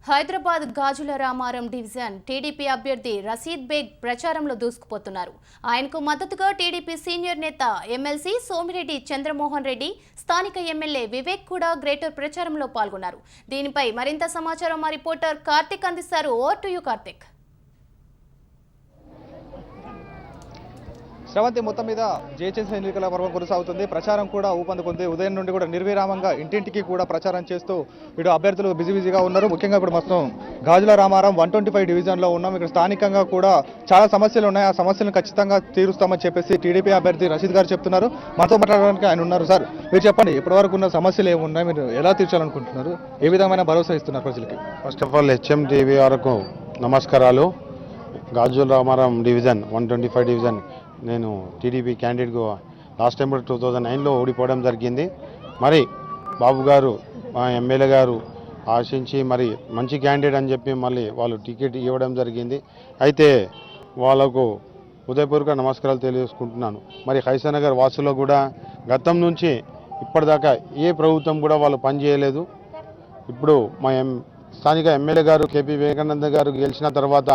హైదరాబాద్ గాజుల Ramaram division TDP అభ్యర్థి రషీద్ బేగ్ ప్రచారంలో దూసుకుపోతున్నారు. ఆయనకు మద్దతుగా టీడీపీ సీనియర్ నేత ఎమ్మెల్సీ సోమిరెడ్డి చంద్రమోహన్ రెడ్డి, స్థానిక ఎమ్మెల్యే వివేక్ కూడా గ్రేటర్ ప్రచారంలో పాల్గొన్నారు. దీనిపై మరింత సమాచారం మా రిపోర్టర్ కార్తిక్ అందిస్తారు. Over to you Karthik. Sravanthi, మొత్తం మీద జేహెచ్ఎంసీ ఎన్నికల పర్వం కొనసాగుతుంది. ప్రచారం కూడా ఊపందుకుంది. ఉదయం నుండి కూడా నిర్విరామంగా ఇంటింటికి కూడా ప్రచారం చేస్తూ ఇటు అభ్యర్థులు బిజీగా ఉన్నారు. ముఖ్యంగా ఇప్పుడు మొత్తం గాజుల రామారం 125 డివిజన్లో ఉన్నాం. ఇక్కడ స్థానికంగా కూడా చాలా సమస్యలు ఉన్నాయి. ఆ సమస్యలను ఖచ్చితంగా తీరుస్తామని చెప్పేసి టీడీపీ అభ్యర్థి రషీద్ గారు చెప్తున్నారు. మనతో మాట్లాడడానికి ఆయన ఉన్నారు. సార్, మీరు చెప్పండి, ఇప్పటివరకు ఉన్న సమస్యలు ఏమున్నాయి, మీరు ఎలా తీర్చాలనుకుంటున్నారు, ఏ విధమైన భరోసా ఇస్తున్నారు ప్రజలకి? First of all HM TV వరకు నమస్కారాలు. గాజుల రామారం డివిజన్ 125 డివిజన్ నేను టీడీపీ క్యాండిడేట్గా లాస్ట్ టైం 2009లో ఓడిపోవడం జరిగింది. మరి బాబు గారు మా ఎమ్మెల్యే గారు ఆశించి మరి మంచి క్యాండిడేట్ అని చెప్పి మళ్ళీ వాళ్ళు టికెట్ ఇవ్వడం జరిగింది. అయితే వాళ్ళకు హృదయపూర్వక నమస్కారాలు తెలియజేసుకుంటున్నాను. మరి హైసనగర్ వాసులో కూడా గతం నుంచి ఇప్పటిదాకా ఏ ప్రభుత్వం కూడా వాళ్ళు పనిచేయలేదు. ఇప్పుడు మా స్థానిక ఎమ్మెల్యే గారు కేపీ వివేకానంద గారు గెలిచిన తర్వాత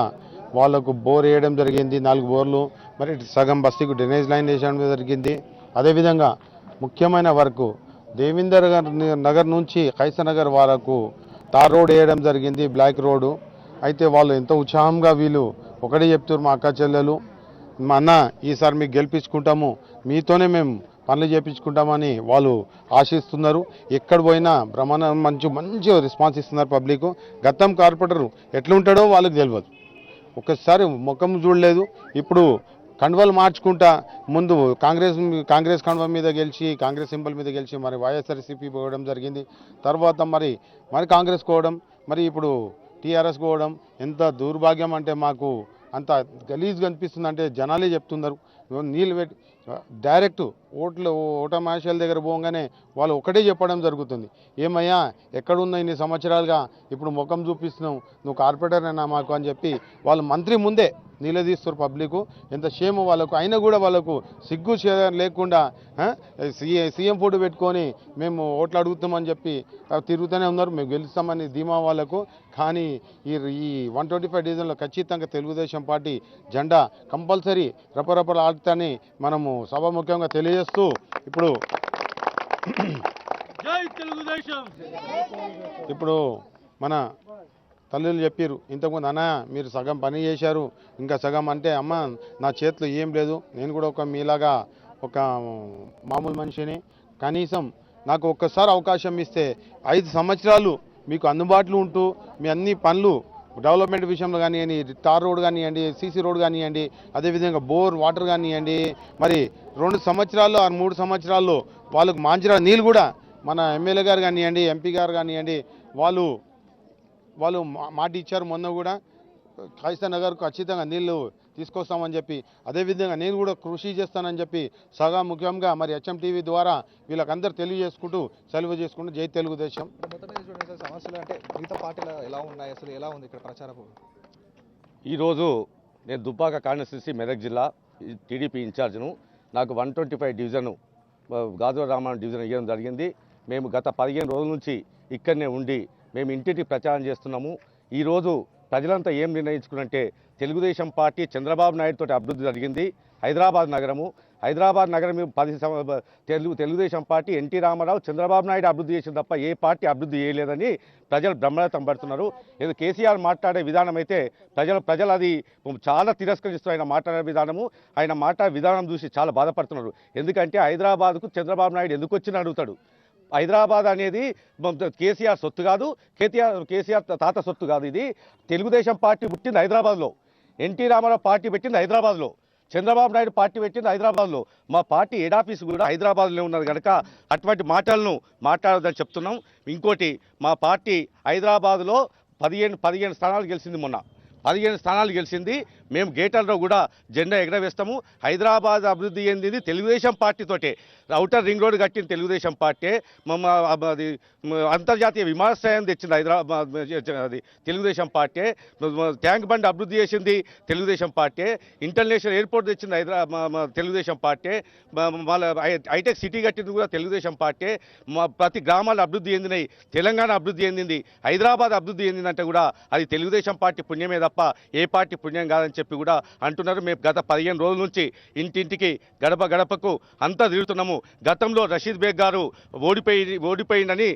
వాళ్ళకు బోర్ వేయడం జరిగింది, 4 బోర్లు. మరి సగం బస్తీకు డ్రైనేజ్ లైన్ వేయడం జరిగింది. అదేవిధంగా ముఖ్యమైన వర్క్ దేవేందర్ నగర్ నుంచి హైసనగర్ వరకు తార్ రోడ్ వేయడం జరిగింది, బ్లాక్ రోడ్డు. అయితే వాళ్ళు ఎంతో ఉత్సాహంగా వీళ్ళు ఒకటే చెప్తున్నారు, మా అక్క చెల్లెలు, మా అన్న ఈసారి మీకు గెలిపించుకుంటాము, మీతోనే మేము పనులు చేయించుకుంటామని వాళ్ళు ఆశిస్తున్నారు. ఎక్కడ పోయినా బ్రహ్మాండ మంచి రెస్పాన్స్ ఇస్తున్నారు పబ్లిక్. గతం కార్పొరేటర్ ఎట్లుంటాడో వాళ్ళకి తెలియదు, ఒక్కసారి ముఖం చూడలేదు. ఇప్పుడు కండువాలు మార్చుకుంటా ముందు కాంగ్రెస్ కండువ మీద గెలిచి, కాంగ్రెస్ సింబల్ మీద గెలిచి మరి వైఎస్ఆర్సీపీ పోవడం జరిగింది. తర్వాత మరి కాంగ్రెస్ పోవడం, మరి ఇప్పుడు టీఆర్ఎస్ పోవడం ఎంత దౌర్భాగ్యం అంటే మాకు అంత గలీజ్గా అనిపిస్తుంది. అంటే జనాలే చెప్తున్నారు, నీళ్ళు పెట్టి డైరెక్ట్ ఓటమాషాల దగ్గర పోగానే వాళ్ళు ఒకటే చెప్పడం జరుగుతుంది, ఏమయ్యా ఎక్కడున్నా ఇన్ని సంవత్సరాలుగా ఇప్పుడు ముఖం చూపిస్తున్నావు, నువ్వు కార్పొరేటర్ అయినా మాకు అని చెప్పి వాళ్ళు మంత్రి ముందే నిలదీస్తారు పబ్లిక్. ఎంత క్షేమ వాళ్ళకు అయినా కూడా వాళ్ళకు సిగ్గు లేకుండా సీఎం ఫోటో పెట్టుకొని మేము ఓట్లు అడుగుతామని చెప్పి తిరుగుతూనే ఉన్నారు. మేము గెలుస్తామని ధీమా వాళ్ళకు. కానీ ఈ 125 డివిజన్లో ఖచ్చితంగా తెలుగుదేశం పార్టీ జెండా కంపల్సరీ రపరపలు ఆడుతాని మనము సభాముఖ్యంగా తెలియజేస్తూ ఇప్పుడు మన తల్లులు చెప్పారు ఇంతకుముందు, అన్న మీరు సగం పని చేశారు, ఇంకా సగం అంటే అమ్మ నా చేతిలో ఏం లేదు, నేను కూడా ఒక మీలాగా ఒక మామూలు మనిషిని, కనీసం నాకు ఒక్కసారి అవకాశం ఇస్తే 5 సంవత్సరాలు మీకు అందుబాటులో ఉంటూ మీ అన్ని పనులు డెవలప్మెంట్ విషయంలో కానివ్వండి, టార్ రోడ్ కానివ్వండి, సీసీ రోడ్ కానివ్వండి, అదేవిధంగా బోర్ వాటర్ కానివ్వండి, మరి 2 సంవత్సరాల్లో 3 సంవత్సరాల్లో వాళ్ళకు మాంచిరా నీళ్ళు కూడా మన ఎమ్మెల్యే గారు కానివ్వండి, ఎంపీ గారు కానివ్వండి వాళ్ళు మాట ఇచ్చారు. మొన్న కూడా హైసనగర్కు ఖచ్చితంగా నీళ్లు తీసుకొస్తామని చెప్పి, అదేవిధంగా నేను కూడా కృషి చేస్తానని చెప్పి సగా ముఖ్యంగా మరి హెచ్ఎం టీవీ ద్వారా వీళ్ళకందరూ తెలియజేసుకుంటూ సెలవు చేసుకుంటూ జై తెలుగుదేశం. సమస్యలు అంటే మిగతా పార్టీలు ఎలా ఉన్నాయి, అసలు ఎలా ఉంది ఇక్కడ ప్రచారం? ఈరోజు నేను దుబ్బాక కాన్స్టిట్యున్సీ మెదక్ జిల్లా టీడీపీ ఇన్ఛార్జ్ను. నాకు 125 డివిజను గాజుల రామారం డివిజన్ ఇవ్వడం జరిగింది. మేము గత 15 రోజుల నుంచి ఇక్కడనే ఉండి మేము ఇంటింటి ప్రచారం చేస్తున్నాము. ఈరోజు ప్రజలంతా ఏం నిర్ణయించుకున్నంటే తెలుగుదేశం పార్టీ చంద్రబాబు నాయుడు తోటి అభివృద్ధి జరిగింది. హైదరాబాద్ నగరం తెలుగుదేశం పార్టీ ఎన్టీ రామారావు, చంద్రబాబు నాయుడు అభివృద్ధి చేసిన తప్ప ఏ పార్టీ అభివృద్ధి చేయలేదని ప్రజలు బ్రహ్మరథం పడుతున్నారు. ఏదో కేసీఆర్ మాట్లాడే విధానం అయితే ప్రజలు అది చాలా తిరస్కరిస్తూ ఆయన మాట్లాడే విధానము, ఆయన మాట్లాడే విధానం చూసి చాలా బాధపడుతున్నారు. ఎందుకంటే హైదరాబాద్కు చంద్రబాబు నాయుడు ఎందుకు వచ్చిన అడుగుతాడు. హైదరాబాద్ అనేది కేసీఆర్ సొత్తు కాదు, కేసీఆర్ తాత సొత్తు కాదు. ఇది తెలుగుదేశం పార్టీ పుట్టింది హైదరాబాద్లో, ఎన్టీ రామారావు పార్టీ పెట్టింది హైదరాబాద్లో, చంద్రబాబు నాయుడు పార్టీ పెట్టింది హైదరాబాద్లో. మా పార్టీ హెడ్ ఆఫీస్ కూడా హైదరాబాద్లో ఉన్నది కనుక అటువంటి మాటలను మాట్లాడదని చెప్తున్నాం. ఇంకోటి, మా పార్టీ హైదరాబాద్లో 15 స్థానాలు గెలిచింది మొన్న. 15 స్థానాలు గెలిచింది. మేము గేటర్లో కూడా జెండా ఎగరవేస్తాము. హైదరాబాద్ అభివృద్ధి చెందింది తెలుగుదేశం పార్టీతోటే. ఔటర్ రింగ్ రోడ్ కట్టిన తెలుగుదేశం పార్టీ, అది అంతర్జాతీయ విమానాశ్రయం తెచ్చింది హైదరాబాద్ అది తెలుగుదేశం పార్టీ. ట్యాంక్ బండ్ అభివృద్ధి చేసింది తెలుగుదేశం పార్టీ. ఇంటర్నేషనల్ ఎయిర్పోర్ట్ తెచ్చింది హైదరాబాద్ తెలుగుదేశం పార్టీ. వాళ్ళ హైటెక్ సిటీ కట్టింది కూడా తెలుగుదేశం పార్టీ. ప్రతి గ్రామాలు అభివృద్ధి చెందినాయి. తెలంగాణ అభివృద్ధి చెందింది. హైదరాబాద్ అభివృద్ధి చెందిందంటే కూడా అది తెలుగుదేశం పార్టీ పుణ్యమే తప్ప ఏ పార్టీ పుణ్యం కాదని చెప్పి కూడా అంటున్నారు. మేము గత 15 రోజుల నుంచి ఇంటింటికి గడప గడపకు అంతా తిరుగుతున్నాము. గతంలో రషీద్ బేగ్ గారు ఓడిపోయిందని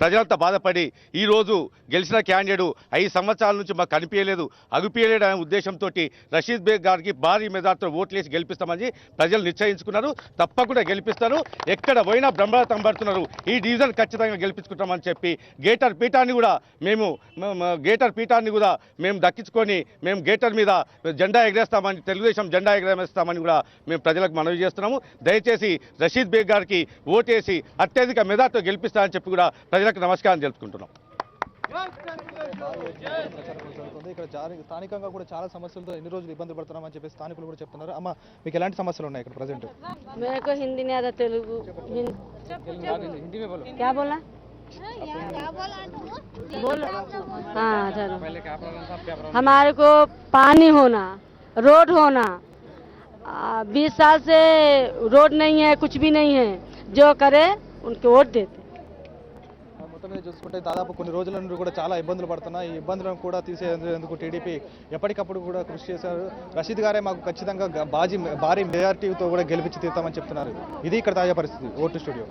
ప్రజలంతా బాధపడి ఈరోజు గెలిచిన క్యాండిడేట్ 5 సంవత్సరాల నుంచి మాకు కనిపించలేదు, అగుపియలేడు అనే ఉద్దేశంతో రషీద్ బేగ్ గారికి భారీ మెజార్టీతో ఓట్లేసి గెలిపిస్తామని ప్రజలు నిశ్చయించుకున్నారు. తప్పకుండా గెలిపిస్తారు. ఎక్కడ పోయినా బ్రహ్మరథం పడుతున్నారు. ఈ డివిజన్ ఖచ్చితంగా గెలిపించుకుంటామని చెప్పి గేటర్ పీఠాన్ని కూడా మేము దక్కించుకొని మేము గేటర్ మీద జెండా ఎగరేస్తామని, తెలుగుదేశం జెండా ఎగరేస్తామని కూడా మేము ప్రజలకు మనవి చేస్తున్నాము. దయచేసి రషీద్ బేగ్ గారికి ఓటేసి అత్యధిక మెజార్టీతో గెలిపిస్తారని చెప్పి కూడా ప్రజలకు నమస్కారం తెలుపుకుంటున్నాం. ఇక్కడ స్థానికంగా కూడా చాలా సమస్యలతో ఎన్ని రోజులు ఇబ్బంది పడుతున్నామని చెప్పి స్థానికులు కూడా చెప్తున్నారు. అమ్మ, మీకు ఎలాంటి సమస్యలు ఉన్నాయి ఇక్కడ ప్రజెంట్? मेरे को हिंदी नहीं आता, तेलुगु क्या बोला बोलो। हाँ चलो, हमारे को पानी होना, रोड होना, 20 साल से रोड नहीं है, कुछ भी नहीं है, जो करे उनके वोट देते। మొత్తం మీద చూసుకుంటే దాదాపు కొన్ని రోజుల నుండి కూడా చాలా ఇబ్బందులు పడుతున్నాయి. ఈ ఇబ్బందులను కూడా తీసేందుకు టీడీపీ ఎప్పటికప్పుడు కూడా కృషి చేశారు. రషీద్ గారే మాకు ఖచ్చితంగా భారీ మెజార్టీతో కూడా గెలిపించి తీరుతామని చెప్తున్నారు. ఇది ఇక్కడ తాజా పరిస్థితి. Vote studio.